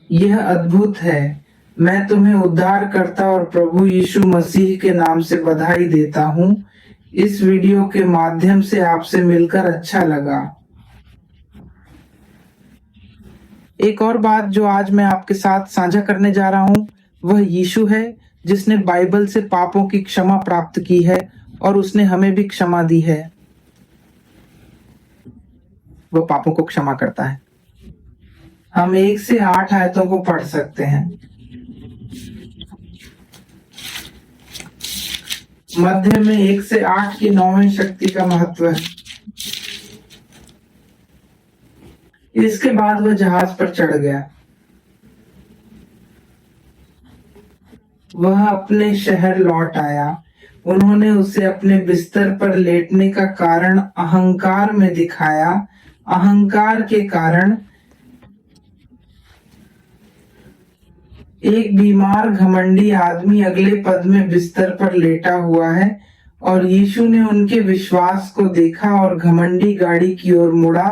यह अद्भुत है। मैं तुम्हें उद्धारकर्ता और प्रभु यीशु मसीह के नाम से बधाई देता हूँ। इस वीडियो के माध्यम से आपसे मिलकर अच्छा लगा। एक और बात जो आज मैं आपके साथ साझा करने जा रहा हूँ वह यीशु है, जिसने बाइबल से पापों की क्षमा प्राप्त की है और उसने हमें भी क्षमा दी है। वह पापों को क्षमा करता है। हम 1 से 8 आयतों को पढ़ सकते हैं। मध्य में 1 से 8 की 9वीं शक्ति का महत्व है। इसके बाद वह जहाज पर चढ़ गया। वह अपने शहर लौट आया। उन्होंने उसे अपने बिस्तर पर लेटने का कारण अहंकार में दिखाया। अहंकार के कारण एक बीमार घमंडी आदमी अगले पद में बिस्तर पर लेटा हुआ है और यीशु ने उनके विश्वास को देखा और घमंडी गाड़ी की ओर मुड़ा,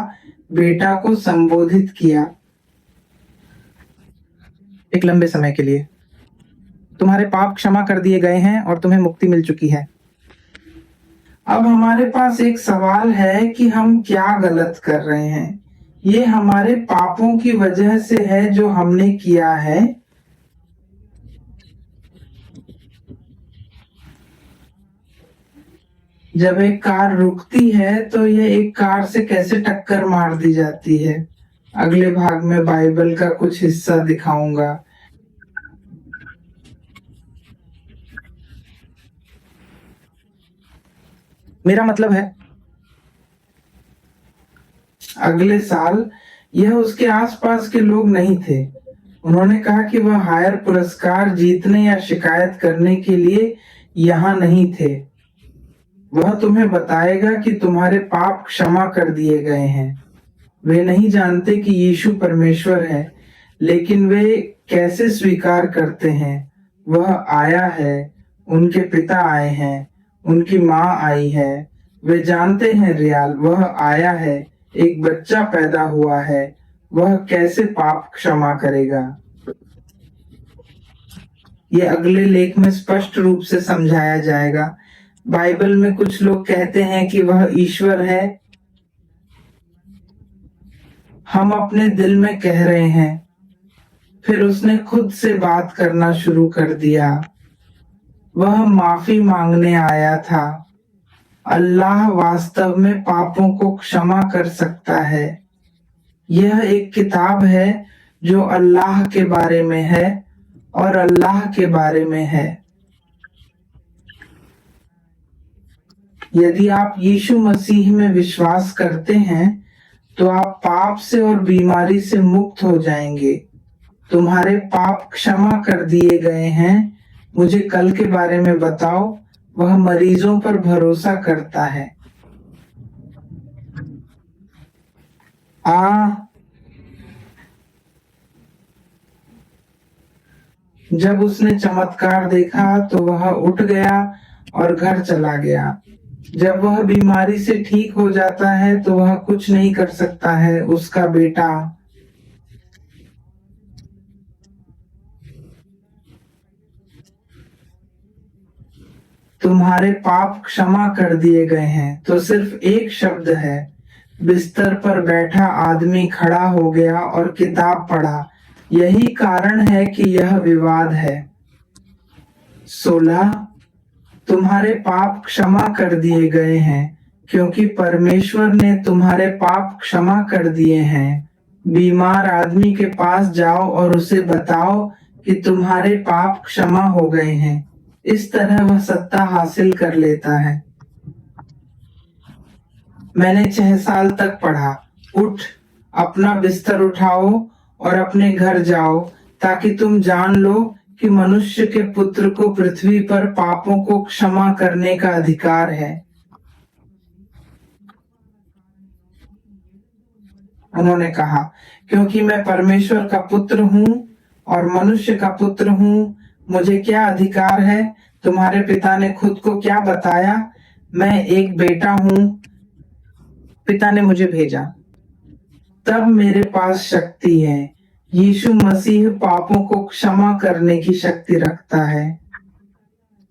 बेटा को संबोधित किया। एक लंबे समय के लिए तुम्हारे पाप क्षमा कर दिए गए हैं और तुम्हें मुक्ति मिल चुकी है। अब हमारे पास एक सवाल है कि हम क्या गलत कर रहे हैं। ये हमारे पापों की वजह से है जो हमने किया है। जब एक कार रुकती है तो यह एक कार से कैसे टक्कर मार दी जाती है। अगले भाग में बाइबल का कुछ हिस्सा दिखाऊंगा। मेरा मतलब है अगले साल यह उसके आसपास के लोग नहीं थे। उन्होंने कहा कि वह हायर पुरस्कार जीतने या शिकायत करने के लिए यहाँ नहीं थे। वह तुम्हें बताएगा कि तुम्हारे पाप क्षमा कर दिए गए हैं। वे नहीं जानते कि यीशु परमेश्वर है, लेकिन वे कैसे स्वीकार करते हैं। वह आया है, उनके पिता आए हैं, उनकी माँ आई है। वे जानते हैं रियाल, वह आया है, एक बच्चा पैदा हुआ है। वह कैसे पाप क्षमा करेगा। यह अगले लेख में स्पष्ट रूप से समझाया जाएगा। बाइबल में कुछ लोग कहते हैं कि वह ईश्वर है। हम अपने दिल में कह रहे हैं, फिर उसने खुद से बात करना शुरू कर दिया। वह माफी मांगने आया था। अल्लाह वास्तव में पापों को क्षमा कर सकता है। यह एक किताब है जो अल्लाह के बारे में है और अल्लाह के बारे में है। यदि आप यीशु मसीह में विश्वास करते हैं तो आप पाप से और बीमारी से मुक्त हो जाएंगे। तुम्हारे पाप क्षमा कर दिए गए हैं। मुझे कल के बारे में बताओ। वह मरीजों पर भरोसा करता है। जब उसने चमत्कार देखा तो वह उठ गया और घर चला गया। जब वह बीमारी से ठीक हो जाता है तो वह कुछ नहीं कर सकता है। उसका बेटा तुम्हारे पाप क्षमा कर दिए गए हैं तो सिर्फ एक शब्द है। बिस्तर पर बैठा आदमी खड़ा हो गया और किताब पढ़ा। यही कारण है कि यह विवाद है। 16 तुम्हारे पाप क्षमा कर दिए गए हैं क्योंकि परमेश्वर ने तुम्हारे पाप क्षमा कर दिए हैं। बीमार आदमी के पास जाओ और उसे बताओ कि तुम्हारे पाप क्षमा हो गए हैं। इस तरह वह सत्ता हासिल कर लेता है। मैंने 6 साल तक पढ़ा। उठ, अपना बिस्तर उठाओ और अपने घर जाओ, ताकि तुम जान लो कि मनुष्य के पुत्र को पृथ्वी पर पापों को क्षमा करने का अधिकार है। उन्होंने कहा, क्योंकि मैं परमेश्वर का पुत्र हूँ और मनुष्य का पुत्र हूँ, मुझे क्या अधिकार है। तुम्हारे पिता ने खुद को क्या बताया, मैं एक बेटा हूँ, पिता ने मुझे भेजा। तब मेरे पास शक्ति है। यीशु मसीह पापों को क्षमा करने की शक्ति रखता है।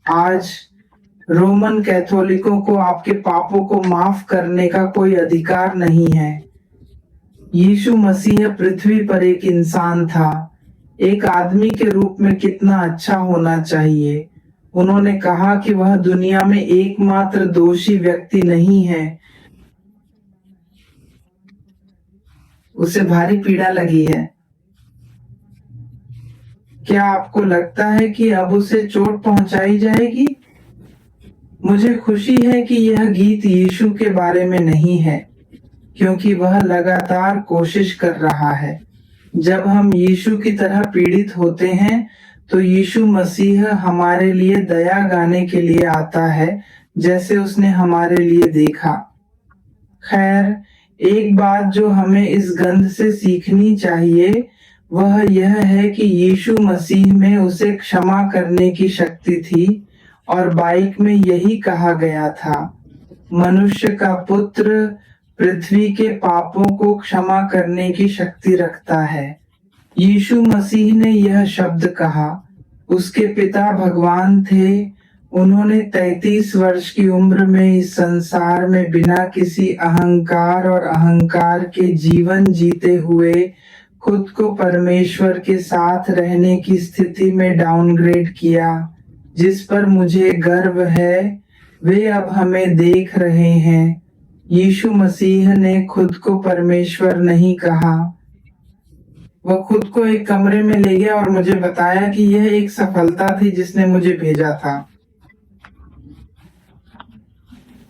आज रोमन कैथोलिकों को आपके पापों को माफ करने का कोई अधिकार नहीं है। यीशु मसीह पृथ्वी पर एक इंसान था, एक आदमी के रूप में कितना अच्छा होना चाहिए। उन्होंने कहा कि वह दुनिया में एकमात्र दोषी व्यक्ति नहीं है। उसे भारी पीड़ा लगी है। क्या आपको लगता है कि अब उसे चोट पहुंचाई जाएगी? मुझे खुशी है कि यह गीत यीशु के बारे में नहीं है, क्योंकि वह लगातार कोशिश कर रहा है। जब हम यीशु की तरह पीड़ित होते हैं तो यीशु मसीह हमारे लिए दया गाने के लिए आता है, जैसे उसने हमारे लिए देखा। खैर, एक बात जो हमें इस गंध से सीखनी चाहिए वह यह है कि यीशु मसीह में उसे क्षमा करने की शक्ति थी और बाइक में यही कहा गया था, मनुष्य का पुत्र पृथ्वी के पापों को क्षमा करने की शक्ति रखता है। यीशु मसीह ने यह शब्द कहा। उसके पिता भगवान थे। उन्होंने 33 वर्ष की उम्र में इस संसार में बिना किसी अहंकार और अहंकार के जीवन जीते हुए खुद को परमेश्वर के साथ रहने की स्थिति में डाउनग्रेड किया, जिस पर मुझे गर्व है। वे अब हमें देख रहे हैं। यीशु मसीह ने खुद को परमेश्वर नहीं कहा। वह खुद को एक कमरे में ले गया और मुझे बताया कि यह एक सफलता थी जिसने मुझे भेजा था।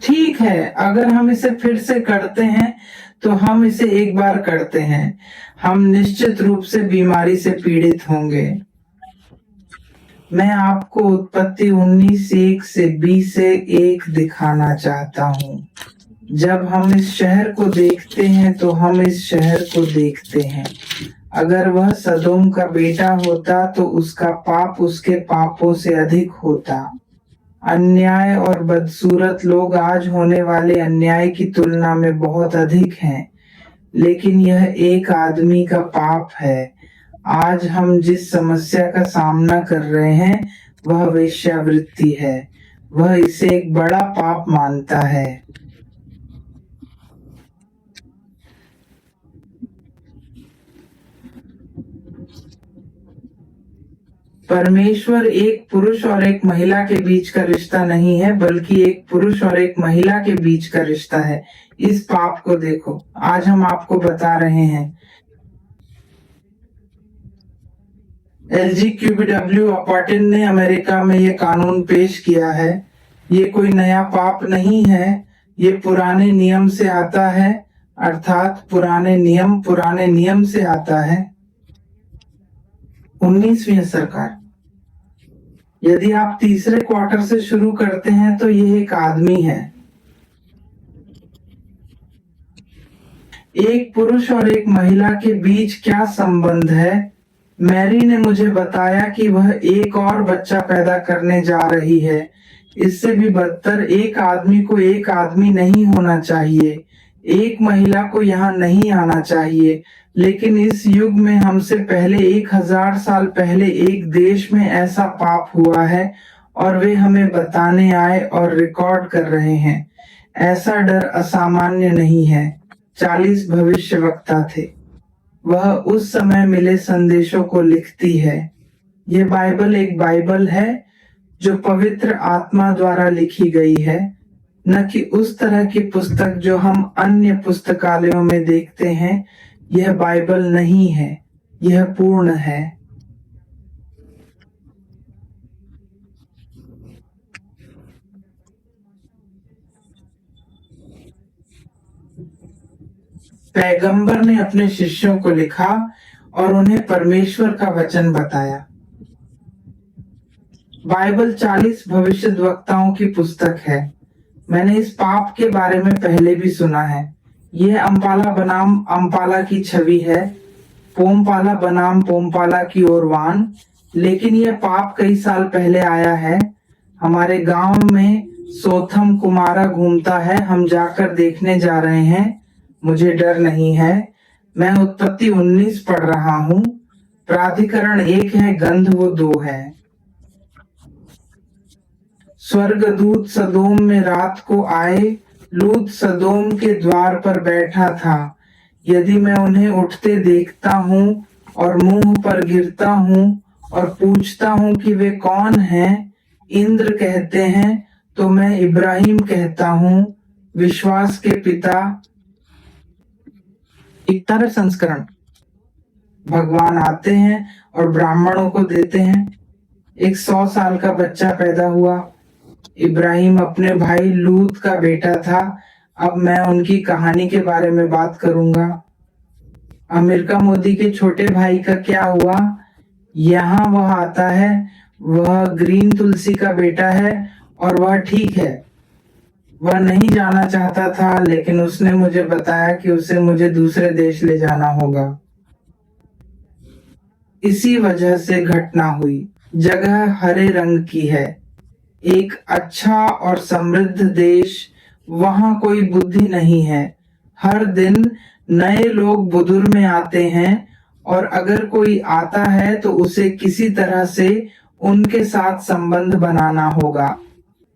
ठीक है, अगर हम इसे फिर से करते हैं तो हम इसे एक बार करते हैं। हम निश्चित रूप से बीमारी से पीड़ित होंगे। मैं आपको उत्पत्ति 19:1 से 20:1 दिखाना चाहता हूँ। जब हम इस शहर को देखते हैं तो हम इस शहर को देखते हैं। अगर वह सदोम का बेटा होता तो उसका पाप उसके पापों से अधिक होता। अन्याय और बदसूरत लोग आज होने वाले अन्याय की तुलना में बहुत अधिक हैं, लेकिन यह एक आदमी का पाप है। आज हम जिस समस्या का सामना कर रहे हैं वह वेश्यावृत्ति है। वह इसे एक बड़ा पाप मानता है। परमेश्वर एक पुरुष और एक महिला के बीच का रिश्ता नहीं है, बल्कि एक पुरुष और एक महिला के बीच का रिश्ता है। इस पाप को देखो, आज हम आपको बता रहे हैं। LGBTQ अपार्टिन ने अमेरिका में ये कानून पेश किया है। ये कोई नया पाप नहीं है, ये पुराने नियम से आता है, अर्थात पुराने नियम से आता है। 19वीं सरकार। यदि आप तीसरे क्वार्टर से शुरू करते हैं तो यह एक आदमी है। एक पुरुष और एक महिला के बीच क्या संबंध है? मैरी ने मुझे बताया कि वह एक और बच्चा पैदा करने जा रही है। इससे भी बदतर, एक आदमी को एक आदमी नहीं होना चाहिए, एक महिला को यहाँ नहीं आना चाहिए। लेकिन इस युग में हमसे पहले 1000 साल पहले एक देश में ऐसा पाप हुआ है और वे हमें बताने आए और रिकॉर्ड कर रहे हैं। ऐसा डर असामान्य नहीं है। 40 भविष्यवक्ता थे। वह उस समय मिले संदेशों को लिखती है। यह बाइबल एक बाइबल है जो पवित्र आत्मा द्वारा लिखी गई है, न कि उस तरह की पुस्तक जो हम अन्य पुस्तकालयों में देखते हैं। यह बाइबल नहीं है, यह पूर्ण है। पैगंबर ने अपने शिष्यों को लिखा और उन्हें परमेश्वर का वचन बताया। बाइबल 40 भविष्यद्वक्ताओं की पुस्तक है। मैंने इस पाप के बारे में पहले भी सुना है। यह अम्पाला बनाम अम्पाला की छवि है, पोमपाला बनाम पोमपाला की ओर वान। लेकिन यह पाप कई साल पहले आया है। हमारे गांव में सोथम कुमारा घूमता है। हम जाकर देखने जा रहे हैं। मुझे डर नहीं है। मैं उत्पत्ति 19 पढ़ रहा हूँ। प्राधिकरण एक है, गंध वो दो है। स्वर्गदूत सदोम में रात को आए, लूत सदोम के द्वार पर बैठा था। यदि मैं उन्हें उठते देखता हूँ और मुंह पर गिरता हूँ और पूछता हूँ कि वे कौन हैं, इंद्र कहते हैं, तो मैं इब्राहिम कहता हूँ, विश्वास के पिता। 71 संस्करण। भगवान आते हैं और ब्राह्मणों को देते हैं। एक 100 साल का बच्चा पैदा हुआ। इब्राहिम अपने भाई लूत का बेटा था। अब मैं उनकी कहानी के बारे में बात करूंगा। अमेरिका मोदी के छोटे भाई का क्या हुआ? यहाँ वह आता है। वह ग्रीन तुलसी का बेटा है और वह ठीक है। वह नहीं जाना चाहता था, लेकिन उसने मुझे बताया कि उसे मुझे दूसरे देश ले जाना होगा। इसी वजह से घटना हुई। जगह हरे रंग की है, एक अच्छा और समृद्ध देश। वहां कोई बुद्धि नहीं है। हर दिन नए लोग बुदुर में आते हैं और अगर कोई आता है तो उसे किसी तरह से उनके साथ संबंध बनाना होगा।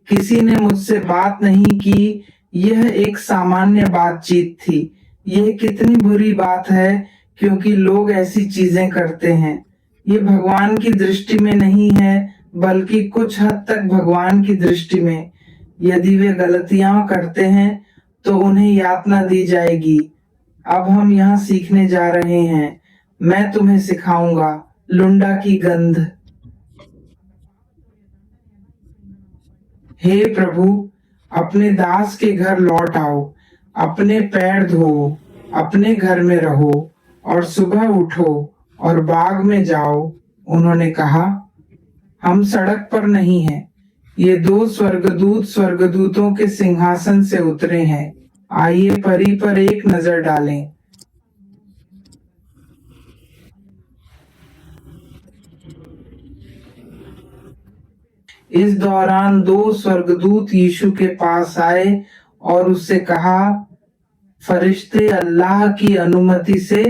किसी ने मुझसे बात नहीं की। यह एक सामान्य बातचीत थी। यह कितनी बुरी बात है, क्योंकि लोग ऐसी चीजें करते हैं। ये भगवान की दृष्टि में नहीं है, बल्कि कुछ हद तक भगवान की दृष्टि में। यदि वे गलतियां करते हैं तो उन्हें यातना दी जाएगी। अब हम यहाँ सीखने जा रहे हैं। मैं तुम्हें सिखाऊंगा। लुंडा की गंध। हे प्रभु, अपने दास के घर लौट आओ। अपने पैर धो, अपने घर में रहो और सुबह उठो और बाग में जाओ। उन्होंने कहा, हम सड़क पर नहीं हैं। ये 2 स्वर्गदूत स्वर्गदूतों के सिंहासन से उतरे हैं। आइए परी पर एक नजर डालें। इस दौरान 2 स्वर्गदूत यीशु के पास आए और उससे कहा, फरिश्ते अल्लाह की अनुमति से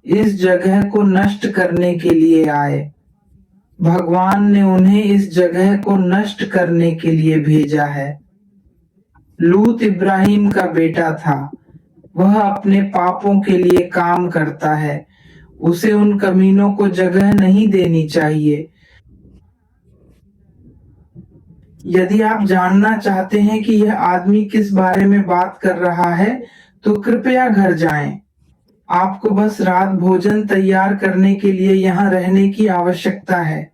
इस जगह को नष्ट करने के लिए आए। भगवान ने उन्हें इस जगह को नष्ट करने के लिए भेजा है। लूत इब्राहिम का बेटा था। वह अपने पापों के लिए काम करता है। उसे उन कमीनों को जगह नहीं देनी चाहिए। यदि आप जानना चाहते हैं कि यह आदमी किस बारे में बात कर रहा है, तो कृपया घर जाएं। आपको बस रात भोजन तैयार करने के लिए यहाँ रहने की आवश्यकता है।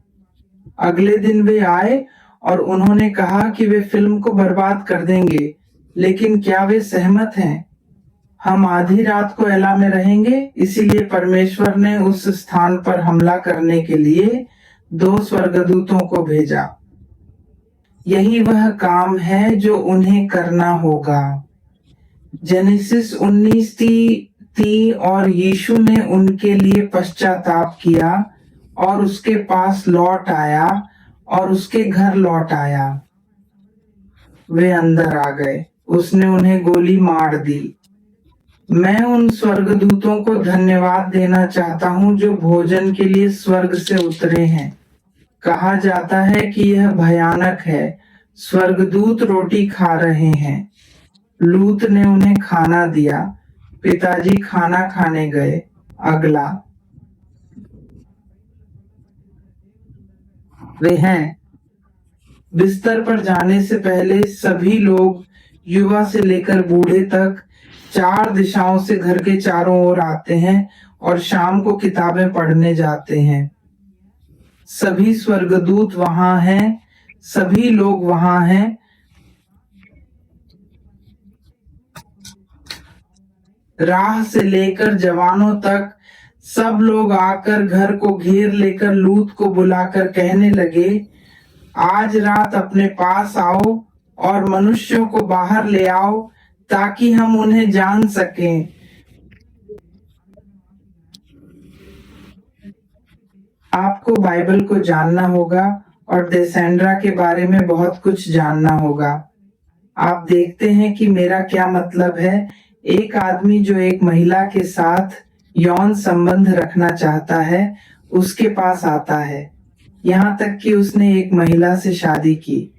अगले दिन वे आए और उन्होंने कहा कि वे फिल्म को बर्बाद कर देंगे, लेकिन क्या वे सहमत हैं? हम आधी रात को एला में रहेंगे। इसीलिए परमेश्वर ने उस स्थान पर हमला करने के लिए 2 स्वर्गदूतों को भेजा। यही वह काम है जो उन्हें करना होगा। जेनेसिस 19:30 और यीशु ने उनके लिए पश्चाताप किया और उसके पास लौट आया और उसके घर लौट आया। वे अंदर आ गए। उसने उन्हें गोली मार दी। मैं उन स्वर्गदूतों को धन्यवाद देना चाहता हूँ जो भोजन के लिए स्वर्ग से उतरे हैं। कहा जाता है कि यह भयानक है। स्वर्गदूत रोटी खा रहे हैं। लूत ने उन्हें खाना दिया। पिताजी खाना खाने गए। अगला वे हैं। बिस्तर पर जाने से पहले सभी लोग, युवा से लेकर बूढ़े तक, 4 दिशाओं से घर के चारों ओर आते हैं और शाम को किताबें पढ़ने जाते हैं। सभी स्वर्गदूत वहां हैं। सभी लोग वहां हैं। राह से लेकर जवानों तक सब लोग आकर घर को घेर लेकर लूत को बुलाकर कहने लगे, आज रात अपने पास आओ और मनुष्यों को बाहर ले आओ ताकि हम उन्हें जान सकें। आपको बाइबल को जानना होगा और देसेंड्रा के बारे में बहुत कुछ जानना होगा। आप देखते हैं कि मेरा क्या मतलब है। एक आदमी जो एक महिला के साथ यौन संबंध रखना चाहता है, उसके पास आता है, यहाँ तक कि उसने एक महिला से शादी की।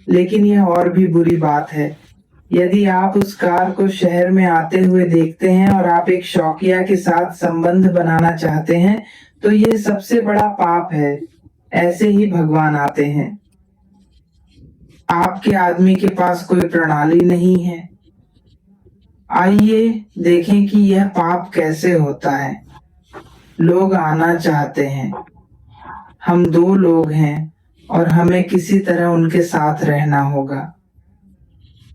लेकिन यह और भी बुरी बात है। यदि आप उस कार को शहर में आते हुए देखते हैं और आप एक शौकिया के साथ संबंध बनाना चाहते हैं, तो यह सबसे बड़ा पाप है। ऐसे ही भगवान आते हैं। आपके आदमी के पास कोई प्रणाली नहीं है। आइए देखें कि यह पाप कैसे होता है। लोग आना चाहते हैं। हम दो लोग हैं और हमें किसी तरह उनके साथ रहना होगा।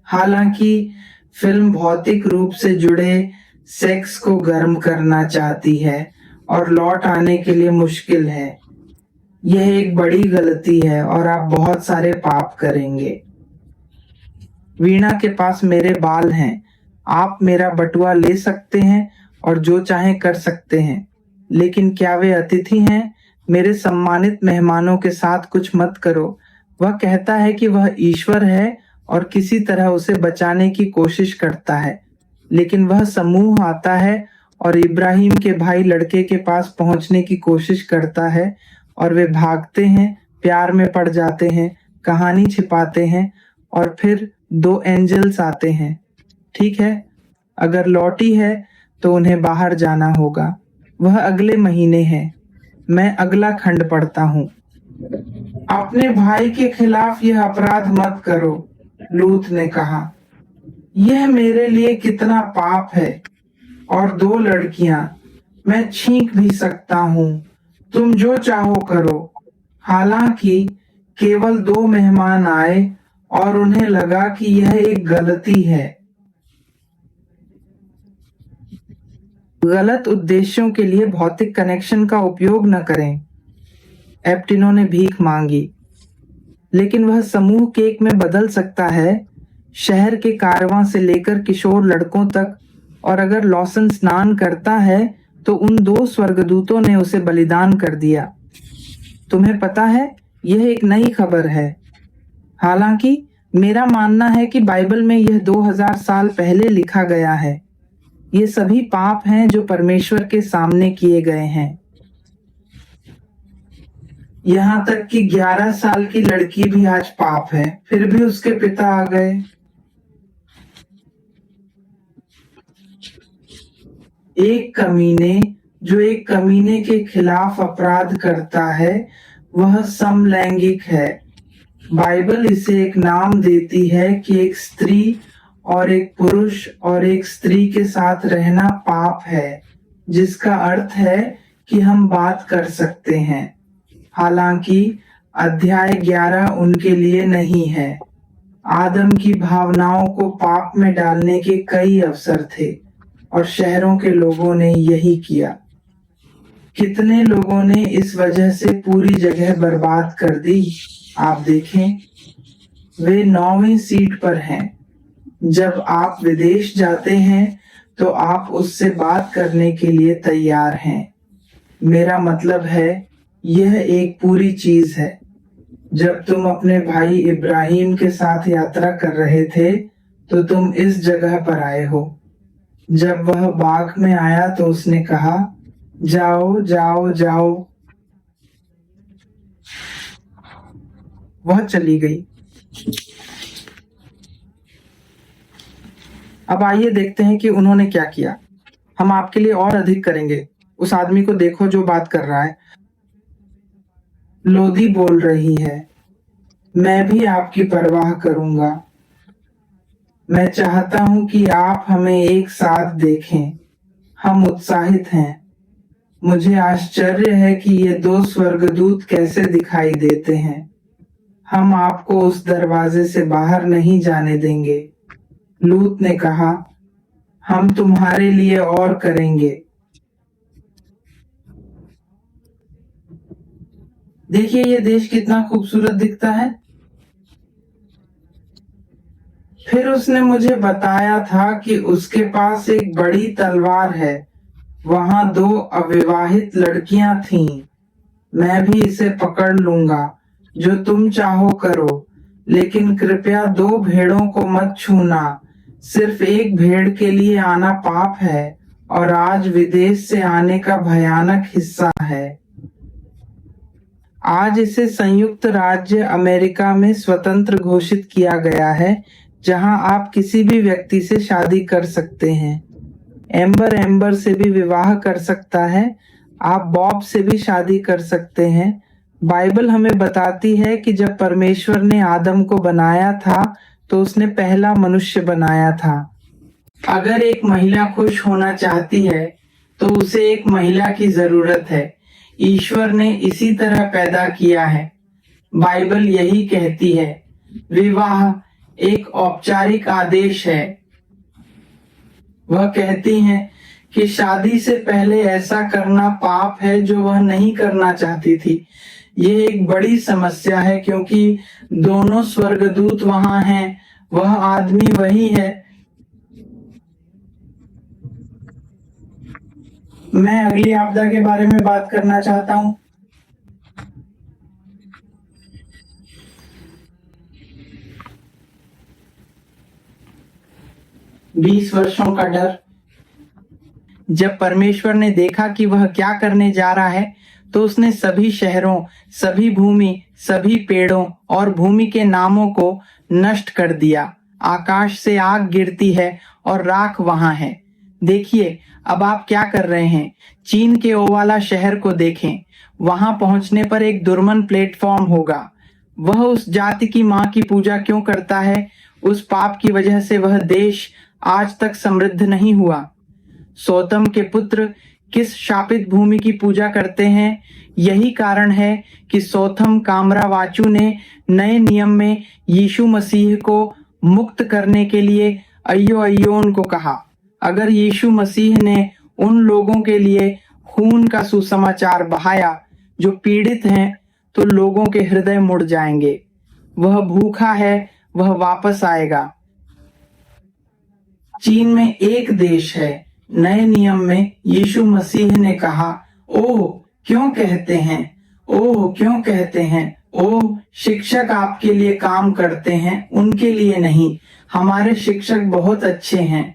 हालांकि फिल्म भौतिक रूप से जुड़े सेक्स को गर्म करना चाहती है और लौट आने के लिए मुश्किल है। यह एक बड़ी गलती है और आप बहुत सारे पाप करेंगे। वीणा के पास मेरे बाल हैं। आप मेरा बटुआ ले सकते हैं और जो चाहें कर सकते हैं, लेकिन क्या वे अतिथि हैं? मेरे सम्मानित मेहमानों के साथ कुछ मत करो। वह कहता है कि वह ईश्वर है और किसी तरह उसे बचाने की कोशिश करता है, लेकिन वह समूह आता है और इब्राहिम के भाई लड़के के पास पहुंचने की कोशिश करता है और वे भागते हैं, प्यार में पड़ जाते हैं, कहानी छिपाते हैं और फिर दो एंजल्स आते हैं। ठीक है, अगर लौटी है तो उन्हें बाहर जाना होगा। वह अगले महीने है। मैं अगला खंड पढ़ता हूँ। अपने भाई के खिलाफ यह अपराध मत करो, लूत ने कहा। यह मेरे लिए कितना पाप है। और दो लड़कियां, मैं छींक भी सकता हूँ। तुम जो चाहो करो। हालांकि केवल दो मेहमान आए और उन्हें लगा कि यह एक गलती है। गलत उद्देश्यों के लिए भौतिक कनेक्शन का उपयोग न करें। एप्टिनो ने भीख मांगी। लेकिन वह समूह केक में बदल सकता है, शहर के कारवां से लेकर किशोर लड़कों तक। और अगर लॉसन स्नान करता है तो उन दो स्वर्गदूतों ने उसे बलिदान कर दिया। तुम्हें पता है, यह एक नई खबर है। हालांकि मेरा मानना है कि बाइबल में यह 2000 साल पहले लिखा गया है। ये सभी पाप हैं जो परमेश्वर के सामने किए गए हैं। यहाँ तक कि 11 साल की लड़की भी आज पाप है, फिर भी उसके पिता आ गए। एक कमीने जो एक कमीने के खिलाफ अपराध करता है, वह समलैंगिक है। बाइबल इसे एक नाम देती है कि एक स्त्री और एक पुरुष और एक स्त्री के साथ रहना पाप है, जिसका अर्थ है कि हम बात कर सकते हैं। हालांकि अध्याय 11 उनके लिए नहीं है। आदम की भावनाओं को पाप में डालने के कई अवसर थे और शहरों के लोगों ने यही किया। कितने लोगों ने इस वजह से पूरी जगह बर्बाद कर दी। आप देखें, वे 9वीं सीट पर हैं। जब आप विदेश जाते हैं तो आप उससे बात करने के लिए तैयार हैं। मेरा मतलब है, यह एक पूरी चीज है। जब तुम अपने भाई इब्राहिम के साथ यात्रा कर रहे थे तो तुम इस जगह पर आए हो। जब वह बाग में आया तो उसने कहा, जाओ जाओ जाओ। वह चली गई। अब आइए देखते हैं कि उन्होंने क्या किया। हम आपके लिए और अधिक करेंगे। उस आदमी को देखो जो बात कर रहा है। लोदी बोल रही है, मैं भी आपकी परवाह करूंगा। मैं चाहता हूं कि आप हमें एक साथ देखें। हम उत्साहित हैं। मुझे आश्चर्य है कि ये दो स्वर्गदूत कैसे दिखाई देते हैं। हम आपको उस दरवाजे से बाहर नहीं जाने देंगे। लूत ने कहा, हम तुम्हारे लिए और करेंगे। देखिए ये देश कितना खूबसूरत दिखता है। फिर उसने मुझे बताया था कि उसके पास एक बड़ी तलवार है। वहां 2 अविवाहित लड़कियां थीं। मैं भी इसे पकड़ लूंगा। जो तुम चाहो करो, लेकिन कृपया 2 भेड़ों को मत छूना। सिर्फ एक भेड़ के लिए आना पाप है और आज विदेश से आने का भयानक हिस्सा है। आज इसे संयुक्त राज्य अमेरिका में स्वतंत्र घोषित किया गया है, जहां आप किसी भी व्यक्ति से शादी कर सकते हैं। एम्बर एम्बर से भी विवाह कर सकता है। आप बॉब से भी शादी कर सकते हैं। बाइबल हमें बताती है कि जब परमेश्वर ने आदम को बनाया था तो उसने पहला मनुष्य बनाया था। अगर एक महिला खुश होना चाहती है तो उसे एक महिला की जरूरत है। ईश्वर ने इसी तरह पैदा किया है। बाइबल यही कहती है। विवाह एक औपचारिक आदेश है। वह कहती हैं कि शादी से पहले ऐसा करना पाप है जो वह नहीं करना चाहती थी। ये एक बड़ी समस्या है क्योंकि दोनों स्वर्गदूत वहां हैं। वह आदमी वही है। मैं अगली आपदा के बारे में बात करना चाहता हूँ। 20 वर्षों का डर। जब परमेश्वर ने देखा कि वह क्या करने जा रहा है तो उसने सभी शहरों, सभी भूमि, सभी पेड़ों और भूमि के नामों को नष्ट कर दिया। आकाश से आग गिरती है और राख वहां है। देखिए अब आप क्या कर रहे हैं। चीन के ओवाला शहर को देखें। वहां पहुंचने पर एक दुर्मन प्लेटफॉर्म होगा। वह उस जाति की मां की पूजा क्यों करता है? उस पाप की वजह से वह देश आज तक समृद्ध नहीं हुआ। सौतम के पुत्र किस शापित भूमि की पूजा करते हैं? यही कारण है कि सौथम कामरावाचु ने नए नियम में यीशु मसीह को मुक्त करने के लिए अय्यो अय्यो उनको कहा। अगर यीशु मसीह ने उन लोगों के लिए खून का सुसमाचार बहाया जो पीड़ित हैं, तो लोगों के हृदय मुड़ जाएंगे। वह भूखा है, वह वापस आएगा। चीन में एक देश है। नए नियम में यीशु मसीह ने कहा, ओह क्यों कहते हैं, ओह क्यों कहते हैं, ओह शिक्षक आपके लिए काम करते हैं, उनके लिए नहीं। हमारे शिक्षक बहुत अच्छे हैं।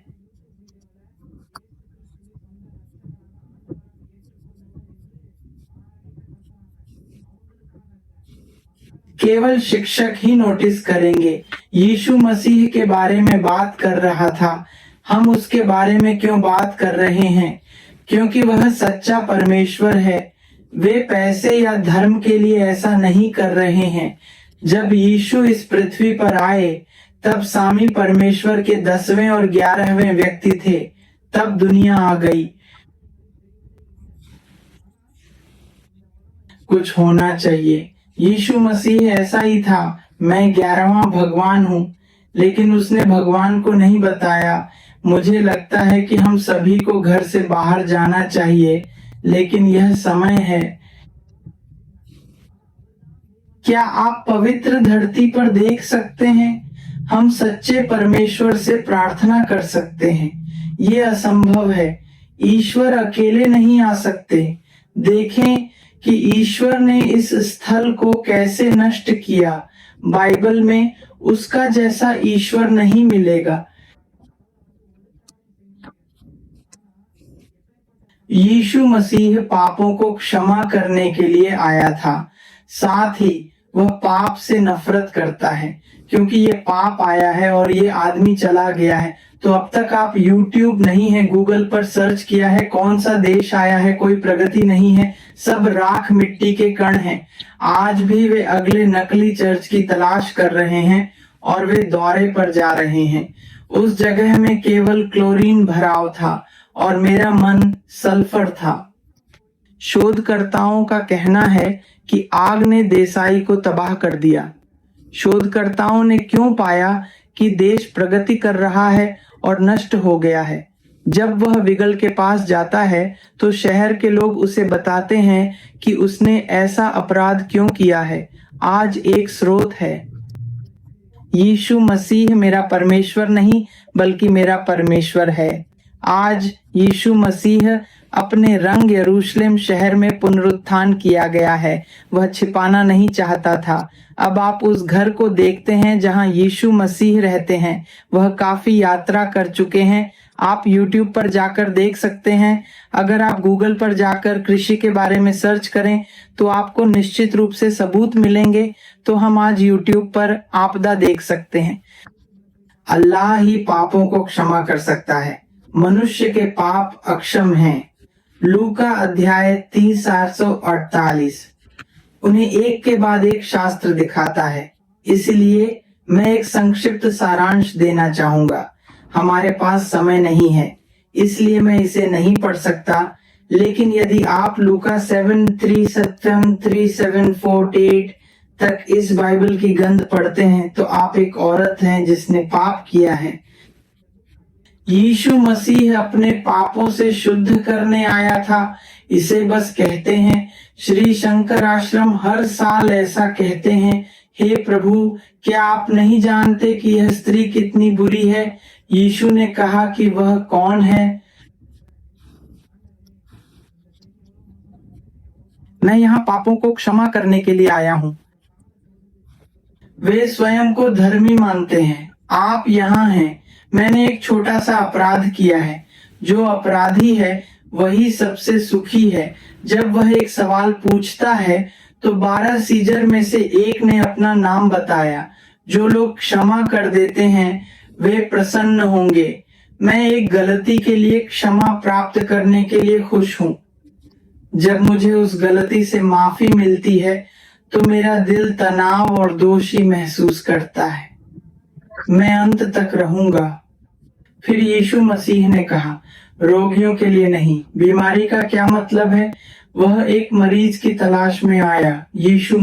केवल शिक्षक ही नोटिस करेंगे। यीशु मसीह के बारे में बात कर रहा था। हम उसके बारे में क्यों बात कर रहे हैं? क्योंकि वह सच्चा परमेश्वर है। वे पैसे या धर्म के लिए ऐसा नहीं कर रहे हैं। जब यीशु इस पृथ्वी पर आए तब सामी परमेश्वर के 10वें और 11वें व्यक्ति थे। तब दुनिया आ गई। कुछ होना चाहिए। यीशु मसीह ऐसा ही था। मैं 11वां भगवान हूँ, लेकिन उसने भगवान को नहीं बताया। मुझे लगता है कि हम सभी को घर से बाहर जाना चाहिए, लेकिन यह समय है। क्या आप पवित्र धरती पर देख सकते हैं? हम सच्चे परमेश्वर से प्रार्थना कर सकते हैं। ये असंभव है। ईश्वर अकेले नहीं आ सकते। देखें कि ईश्वर ने इस स्थल को कैसे नष्ट किया। बाइबल में उसका जैसा ईश्वर नहीं मिलेगा। यीशु मसीह पापों को क्षमा करने के लिए आया था। साथ ही वह पाप से नफरत करता है, क्योंकि ये पाप आया है और ये आदमी चला गया है। तो अब तक आप YouTube नहीं है, गूगल पर सर्च किया है कौन सा देश आया है, कोई प्रगति नहीं है, सब राख मिट्टी के कण हैं। आज भी वे अगले नकली चर्च की तलाश कर रहे हैं और वे दौरे पर जा रहे हैं। उस जगह में केवल क्लोरीन भराव था और मेरा मन सल्फर था। शोधकर्ताओं का कहना है कि आग ने देसाई को तबाह कर दिया। शोधकर्ताओं ने क्यों पाया कि देश प्रगति कर रहा है और नष्ट हो गया है? जब वह विगल के पास जाता है तो शहर के लोग उसे बताते हैं कि उसने ऐसा अपराध क्यों किया है। आज एक स्रोत है। यीशु मसीह मेरा परमेश्वर नहीं बल्कि मेरा परमेश्वर है। आज यीशु मसीह अपने रंग यरूशलेम शहर में पुनरुत्थान किया गया है। वह छिपाना नहीं चाहता था। अब आप उस घर को देखते हैं जहां यीशु मसीह रहते हैं। वह काफी यात्रा कर चुके हैं। आप YouTube पर जाकर देख सकते हैं। अगर आप गूगल पर जाकर कृषि के बारे में सर्च करें तो आपको निश्चित रूप से सबूत मिलेंगे। तो हम आज YouTube पर आपदा देख सकते हैं। अल्लाह ही पापों को क्षमा कर सकता है, मनुष्य के पाप अक्षम हैं। लूका अध्याय 30:848। उन्हें एक के बाद एक शास्त्र दिखाता है, इसलिए मैं एक संक्षिप्त सारांश देना चाहूंगा। हमारे पास समय नहीं है, इसलिए मैं इसे नहीं पढ़ सकता, लेकिन यदि आप लूका 7:37-37-48 तक इस बाइबल की गंध पढ़ते हैं तो आप एक औरत हैं जिसने पाप किया है। यीशु मसीह अपने पापों से शुद्ध करने आया था, इसे बस कहते हैं। श्री शंकर आश्रम हर साल ऐसा कहते हैं, हे प्रभु, क्या आप नहीं जानते कि यह स्त्री कितनी बुरी है? यीशु ने कहा कि वह कौन है? मैं यहाँ पापों को क्षमा करने के लिए आया हूँ। वे स्वयं को धर्मी मानते हैं। आप यहाँ हैं। मैंने एक छोटा सा अपराध किया है। जो अपराधी है वही सबसे सुखी है। जब वह एक सवाल पूछता है तो 12 सीजर में से एक ने अपना नाम बताया। जो लोग क्षमा कर देते हैं वे प्रसन्न होंगे। मैं एक गलती के लिए क्षमा प्राप्त करने के लिए खुश हूँ। जब मुझे उस गलती से माफी मिलती है तो मेरा दिल तनाव और दोषी महसूस करता है। मैं अंत तक रहूंगा। फिर यीशु मसीह ने कहा, रोगियों के लिए नहीं। बीमारी का क्या मतलब है? वह एक मरीज की तलाश में आया। यीशु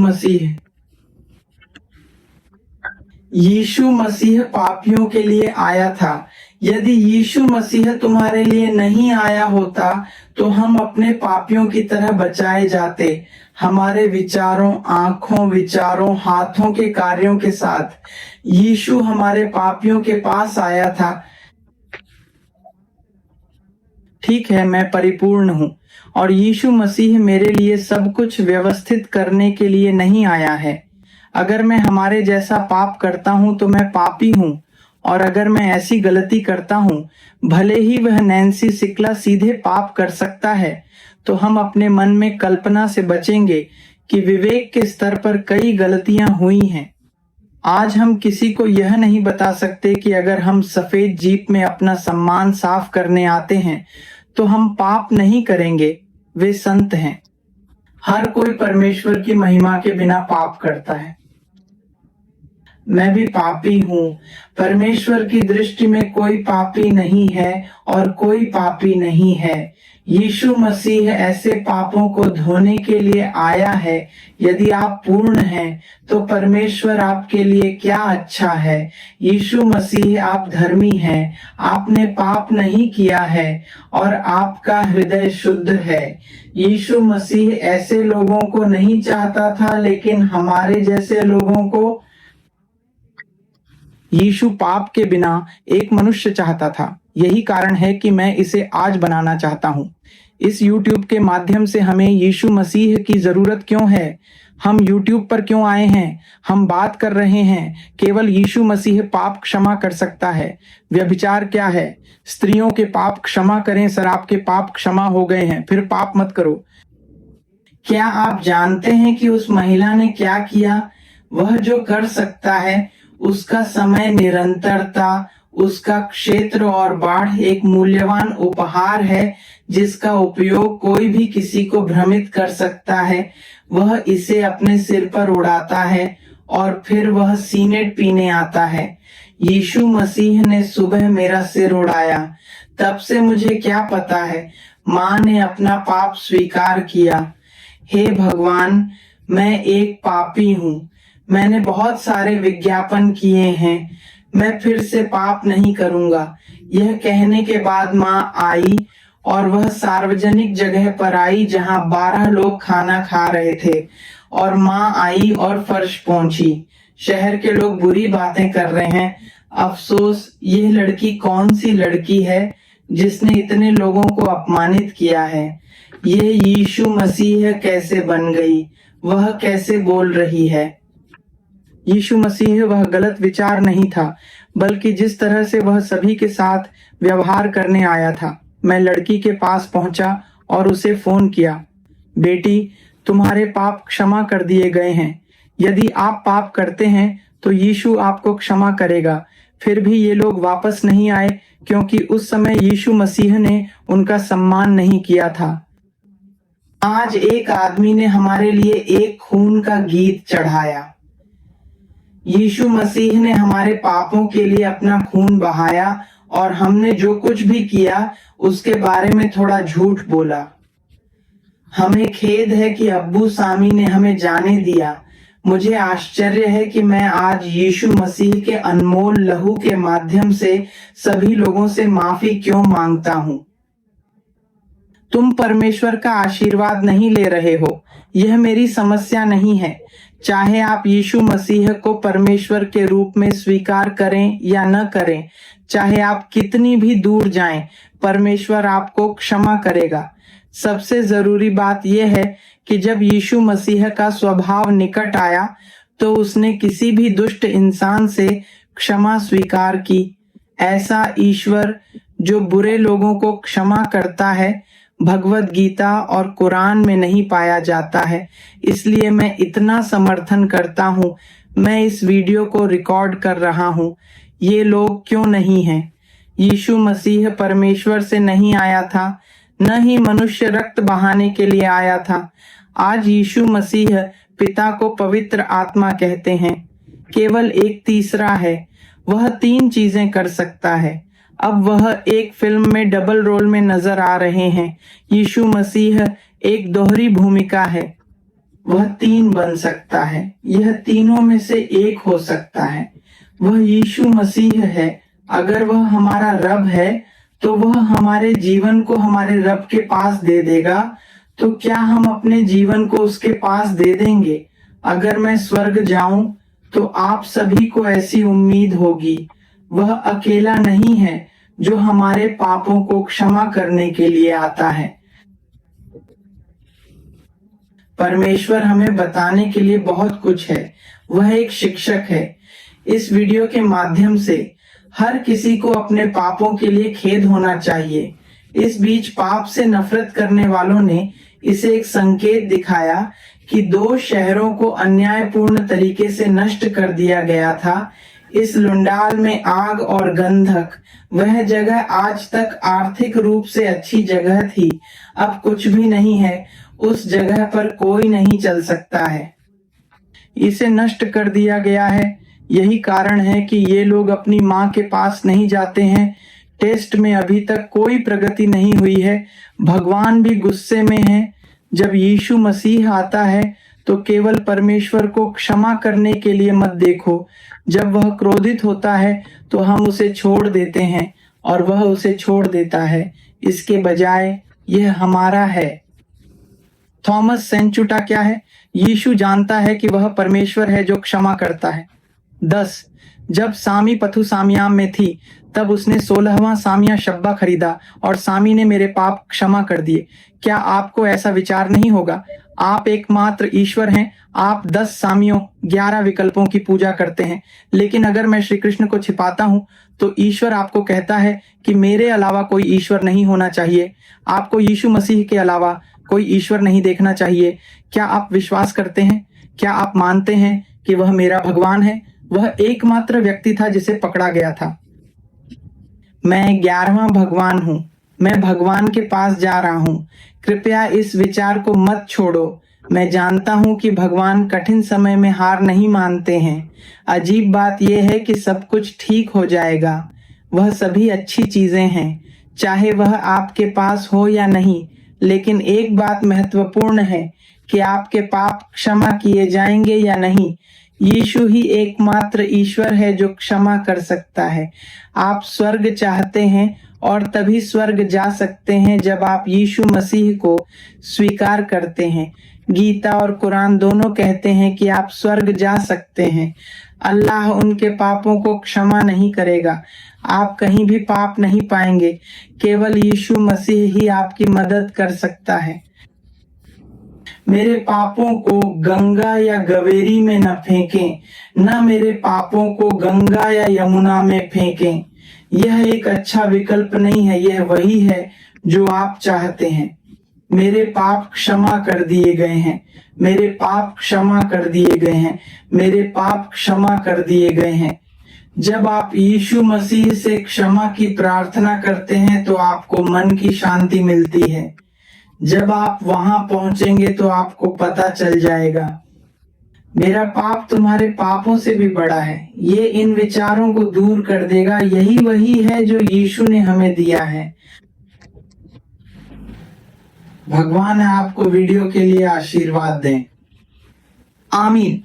मसीह पापियों के लिए आया था। यदि यीशु मसीह तुम्हारे लिए नहीं आया होता तो हम अपने पापियों की तरह बचाए जाते, हमारे विचारों, आंखों, विचारों, हाथों के कार्यों के साथ। यीशु हमारे पापियों के पास आया था। ठीक है, मैं परिपूर्ण हूँ और यीशु मसीह मेरे लिए सब कुछ व्यवस्थित करने के लिए नहीं आया है। अगर मैं हमारे जैसा पाप करता हूँ तो मैं पापी हूँ, और अगर मैं ऐसी गलती करता हूँ, भले ही वह नैन्सी सिकला सीधे पाप कर सकता है, तो हम अपने मन में कल्पना से बचेंगे कि विवेक के स्तर पर कई गलतियां हुई हैं। आज हम किसी को यह नहीं बता सकते कि अगर हम सफेद जीप में अपना सम्मान साफ करने आते हैं तो हम पाप नहीं करेंगे। वे संत हैं। हर कोई परमेश्वर की महिमा के बिना पाप करता है। मैं भी पापी हूँ। परमेश्वर की दृष्टि में कोई पापी नहीं है और कोई पापी नहीं है। यीशु मसीह ऐसे पापों को धोने के लिए आया है। यदि आप पूर्ण हैं तो परमेश्वर आपके लिए क्या अच्छा है। यीशु मसीह, आप धर्मी हैं, आपने पाप नहीं किया है और आपका हृदय शुद्ध है। यीशु मसीह ऐसे लोगों को नहीं चाहता था, लेकिन हमारे जैसे लोगों को। यीशु पाप के बिना एक मनुष्य चाहता था। यही कारण है कि मैं इसे आज बनाना चाहता हूँ। इस YouTube के माध्यम से हमें यीशु मसीह की जरूरत क्यों है? हम YouTube पर क्यों आए हैं? हम बात कर रहे हैं केवल यीशु मसीह पाप क्षमा कर सकता है। व्यभिचार क्या है? स्त्रियों के पाप क्षमा करें, सर आपके पाप क्षमा हो गए हैं, फिर पाप मत करो। क्या आप जानते हैं कि उस महिला ने क्या किया? वह जो कर सकता है उसका समय, निरंतरता, उसका क्षेत्र और बाढ़ एक मूल्यवान उपहार है जिसका उपयोग कोई भी किसी को भ्रमित कर सकता है। वह इसे अपने सिर पर उड़ाता है और फिर वह सीनेट पीने आता है। यीशु मसीह ने सुबह मेरा सिर उड़ाया। तब से मुझे क्या पता है, माँ ने अपना पाप स्वीकार किया। हे भगवान, मैं एक पापी हूँ। मैंने बहुत सारे विज्ञापन किए हैं। मैं फिर से पाप नहीं करूंगा। यह कहने के बाद माँ आई और वह सार्वजनिक जगह पर आई जहां 12 लोग खाना खा रहे थे, और माँ आई और फर्श पहुंची। शहर के लोग बुरी बातें कर रहे हैं। अफसोस, यह लड़की कौन सी लड़की है जिसने इतने लोगों को अपमानित किया है? यह यीशु मसीह कैसे बन गई? वह कैसे बोल रही है? यीशु मसीह वह गलत विचार नहीं था, बल्कि जिस तरह से वह सभी के साथ व्यवहार करने आया था। मैं लड़की के पास पहुंचा और उसे फोन किया। बेटी, तुम्हारे पाप क्षमा कर दिए गए हैं। यदि आप पाप करते हैं तो यीशु आपको क्षमा करेगा। फिर भी ये लोग वापस नहीं आए क्योंकि उस समय यीशु मसीह ने उनका सम्मान नहीं किया था। आज एक आदमी ने हमारे लिए एक खून का गीत चढ़ाया। यीशु मसीह ने हमारे पापों के लिए अपना खून बहाया और हमने जो कुछ भी किया उसके बारे में थोड़ा झूठ बोला। हमें खेद है कि अब्बू सामी ने हमें जाने दिया। मुझे आश्चर्य है कि मैं आज यीशु मसीह के अनमोल लहू के माध्यम से सभी लोगों से माफी क्यों मांगता हूँ। तुम परमेश्वर का आशीर्वाद नहीं ले रहे हो, यह मेरी समस्या नहीं है। चाहे आप यीशु मसीह को परमेश्वर के रूप में स्वीकार करें या न करें, चाहे आप कितनी भी दूर जाएं, परमेश्वर आपको क्षमा करेगा। सबसे जरूरी बात यह है कि जब यीशु मसीह का स्वभाव निकट आया तो उसने किसी भी दुष्ट इंसान से क्षमा स्वीकार की। ऐसा ईश्वर जो बुरे लोगों को क्षमा करता है, भगवत गीता और कुरान में नहीं पाया जाता है। इसलिए मैं इतना समर्थन करता हूँ। मैं इस वीडियो को रिकॉर्ड कर रहा हूँ। ये लोग क्यों नहीं हैं? यीशु मसीह परमेश्वर से नहीं आया था, न ही मनुष्य रक्त बहाने के लिए आया था। आज यीशु मसीह पिता को पवित्र आत्मा कहते हैं। केवल एक तीसरा है, वह 3 चीजें कर सकता है। अब वह एक फिल्म में डबल रोल में नजर आ रहे हैं। यीशु मसीह एक दोहरी भूमिका है। वह 3 बन सकता है। यह तीनों में से एक हो सकता है। वह यीशु मसीह है। अगर वह हमारा रब है तो वह हमारे जीवन को हमारे रब के पास दे देगा। तो क्या हम अपने जीवन को उसके पास दे देंगे? अगर मैं स्वर्ग जाऊं तो आप सभी को ऐसी उम्मीद होगी। वह अकेला नहीं है जो हमारे पापों को क्षमा करने के लिए आता है। परमेश्वर हमें बताने के लिए बहुत कुछ है। वह एक शिक्षक है। इस वीडियो के माध्यम से हर किसी को अपने पापों के लिए खेद होना चाहिए। इस बीच पाप से नफरत करने वालों ने इसे एक संकेत दिखाया कि 2 शहरों को अन्यायपूर्ण तरीके से नष्ट कर दिया गया था। इस लुंडाल में आग और गंधक। वह जगह आज तक आर्थिक रूप से अच्छी जगह थी, अब कुछ भी नहीं है। उस जगह पर कोई नहीं चल सकता है। इसे नष्ट कर दिया गया है। यही कारण है कि ये लोग अपनी माँ के पास नहीं जाते हैं। टेस्ट में अभी तक कोई प्रगति नहीं हुई है। भगवान भी गुस्से में है। जब यीशु मसीह आता है तो केवल परमेश्वर को क्षमा करने के लिए मत देखो। जब वह क्रोधित होता है तो हम उसे छोड़ देते हैं और वह उसे छोड़ देता है। इसके बजाय यह हमारा है। थॉमस सेंचुटा क्या है? यीशु जानता है कि वह परमेश्वर है जो क्षमा करता है। 10 जब सामी पथु सामियाम में थी तब उसने 16वां सामिया शब्बा खरीदा और सामी ने मेरे पाप क्षमा कर दिए। क्या आपको ऐसा विचार नहीं होगा? आप एकमात्र ईश्वर हैं। आप 10 सामियों 11 विकल्पों की पूजा करते हैं। लेकिन अगर मैं श्री कृष्ण को छिपाता हूं तो ईश्वर आपको कहता है कि मेरे अलावा कोई ईश्वर नहीं होना चाहिए। आपको यीशु मसीह के अलावा कोई ईश्वर नहीं देखना चाहिए। क्या आप विश्वास करते हैं? क्या आप मानते हैं कि वह मेरा भगवान है? वह एकमात्र व्यक्ति था जिसे पकड़ा गया था। मैं 11वां भगवान हूँ। मैं भगवान के पास जा रहा हूँ। कृपया इस विचार को मत छोड़ो। मैं जानता हूँ कि भगवान कठिन समय में हार नहीं मानते हैं। अजीब बात यह है कि सब कुछ ठीक हो जाएगा। वह सभी अच्छी चीजें हैं, चाहे वह आपके पास हो या नहीं। लेकिन एक बात महत्वपूर्ण है कि आपके पाप क्षमा किए जाएंगे या नहीं। यीशु ही एकमात्र ईश्वर है जो क्षमा कर सकता है। आप स्वर्ग चाहते हैं और तभी स्वर्ग जा सकते हैं जब आप यीशु मसीह को स्वीकार करते हैं। गीता और कुरान दोनों कहते हैं कि आप स्वर्ग जा सकते हैं। अल्लाह उनके पापों को क्षमा नहीं करेगा। आप कहीं भी पाप नहीं पाएंगे। केवल यीशु मसीह ही आपकी मदद कर सकता है। मेरे पापों को गंगा या गवेरी में न फेंकें, न मेरे पापों को गंगा या यमुना में फेंकें। यह एक अच्छा विकल्प नहीं है, यह वही है जो आप चाहते हैं। मेरे पाप क्षमा कर दिए गए हैं, मेरे पाप क्षमा कर दिए गए हैं, मेरे पाप क्षमा कर दिए गए हैं। जब आप यीशु मसीह से क्षमा की प्रार्थना करते हैं तो आपको मन की शांति मिलती है। जब आप वहां पहुंचेंगे तो आपको पता चल जाएगा, मेरा पाप तुम्हारे पापों से भी बड़ा है। ये इन विचारों को दूर कर देगा। यही वही है जो यीशु ने हमें दिया है। भगवान आपको वीडियो के लिए आशीर्वाद दें। आमीन।